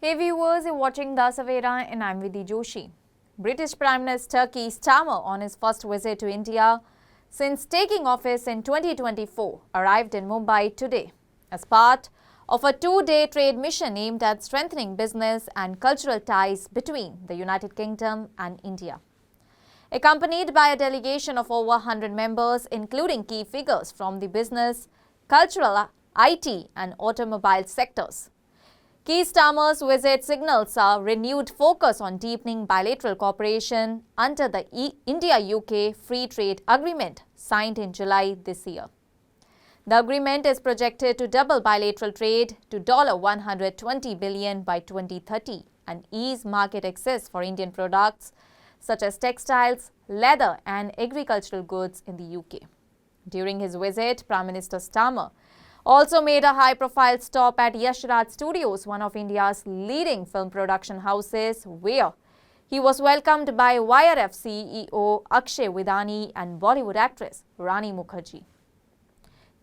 Hey viewers, you're watching the Savera and I'm Vidhi Joshi. British Prime Minister Keir Starmer, on his first visit to India since taking office in 2024, arrived in Mumbai today as part of a two-day trade mission aimed at strengthening business and cultural ties between the United Kingdom and India. Accompanied by a delegation of over 100 members, including key figures from the business, cultural, IT and automobile sectors. Keir Starmer's visit signals a renewed focus on deepening bilateral cooperation under the India-UK Free Trade Agreement signed in July this year. The agreement is projected to double bilateral trade to $120 billion by 2030 and ease market access for Indian products such as textiles, leather and agricultural goods in the UK. During his visit, Prime Minister Starmer also made a high-profile stop at Yash Raj Studios, one of India's leading film production houses, where he was welcomed by YRF CEO Akshay Vidani and Bollywood actress Rani Mukherjee.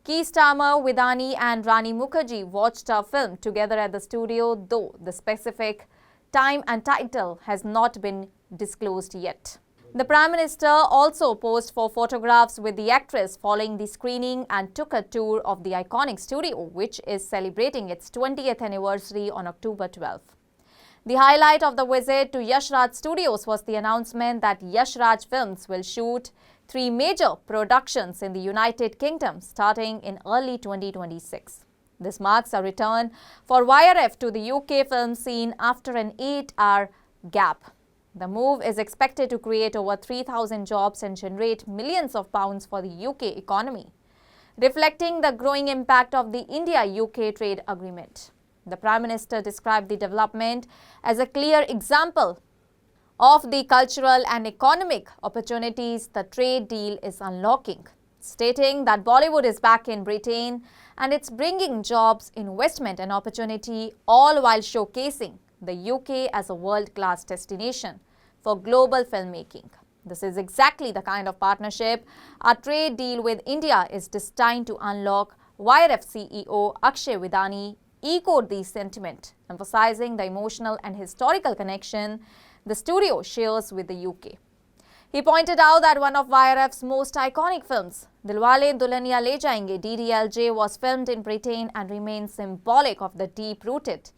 Keir Starmer, Vidani and Rani Mukherjee watched a film together at the studio, though the specific time and title has not been disclosed yet. The Prime Minister also posed for photographs with the actress following the screening and took a tour of the iconic studio, which is celebrating its 20th anniversary on October 12th. The highlight of the visit to Yash Raj Studios was the announcement that Yash Raj Films will shoot 3 major productions in the United Kingdom starting in early 2026. This marks a return for YRF to the UK film scene after an 8-year gap. The move is expected to create over 3,000 jobs and generate millions of pounds for the UK economy, reflecting the growing impact of the India-UK trade agreement. The Prime Minister described the development as a clear example of the cultural and economic opportunities the trade deal is unlocking, stating that Bollywood is back in Britain and it's bringing jobs, investment and opportunity, all while showcasing the UK as a world-class destination for global filmmaking. This is exactly the kind of partnership our trade deal with India is destined to unlock. YRF CEO Akshay Vidani echoed the sentiment, emphasizing the emotional and historical connection the studio shares with the UK. He pointed out that one of YRF's most iconic films, Dilwale Dulhaniya Le Jayenge (DDLJ), was filmed in Britain and remains symbolic of the deep-rooted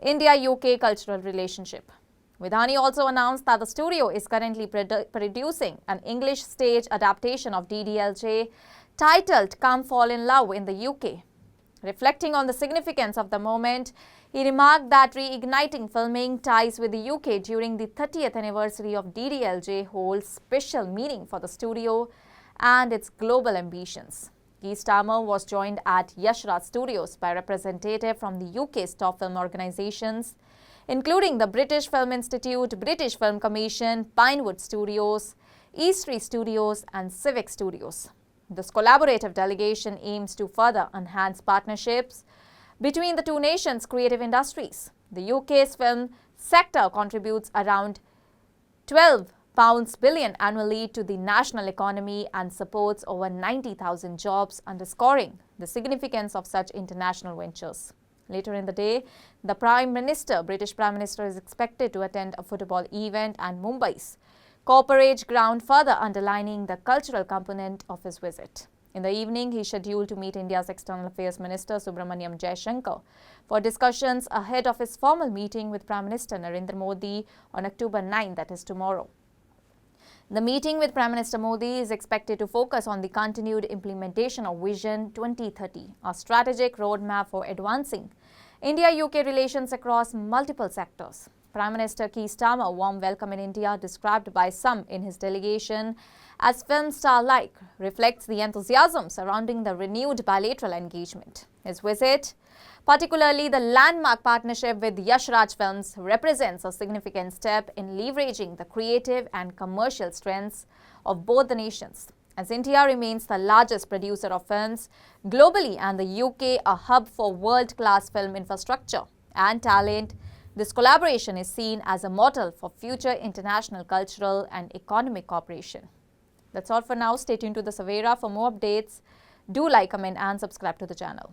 India-UK cultural relationship. Vidani also announced that the studio is currently producing an English stage adaptation of DDLJ titled Come Fall in Love in the UK. Reflecting on the significance of the moment, he remarked that reigniting filming ties with the UK during the 30th anniversary of DDLJ holds special meaning for the studio and its global ambitions. Keir Starmer was joined at Yash Raj Studios by representatives from the UK's top film organisations, including the British Film Institute, British Film Commission, Pinewood Studios, Eastry Studios and Civic Studios. This collaborative delegation aims to further enhance partnerships between the two nations' creative industries. The UK's film sector contributes around £12 billion annually to the national economy and supports over 90,000 jobs, underscoring the significance of such international ventures. Later in the day, the British Prime Minister is expected to attend a football event at Mumbai's Copperage Ground, further underlining the cultural component of his visit. In the evening, he is scheduled to meet India's External Affairs Minister Subramaniam Jaishankar for discussions ahead of his formal meeting with Prime Minister Narendra Modi on October 9, that is tomorrow. The meeting with Prime Minister Modi is expected to focus on the continued implementation of Vision 2030, a strategic roadmap for advancing India-UK relations across multiple sectors. Prime Minister Keir Starmer warm welcome in India, described by some in his delegation as film star-like, reflects the enthusiasm surrounding the renewed bilateral engagement. His visit, particularly the landmark partnership with Yash Raj Films, represents a significant step in leveraging the creative and commercial strengths of both the nations. As India remains the largest producer of films globally and the UK a hub for world-class film infrastructure and talent, this collaboration is seen as a model for future international cultural and economic cooperation. That's all for now. Stay tuned to the Savera for more updates. Do like, comment and subscribe to the channel.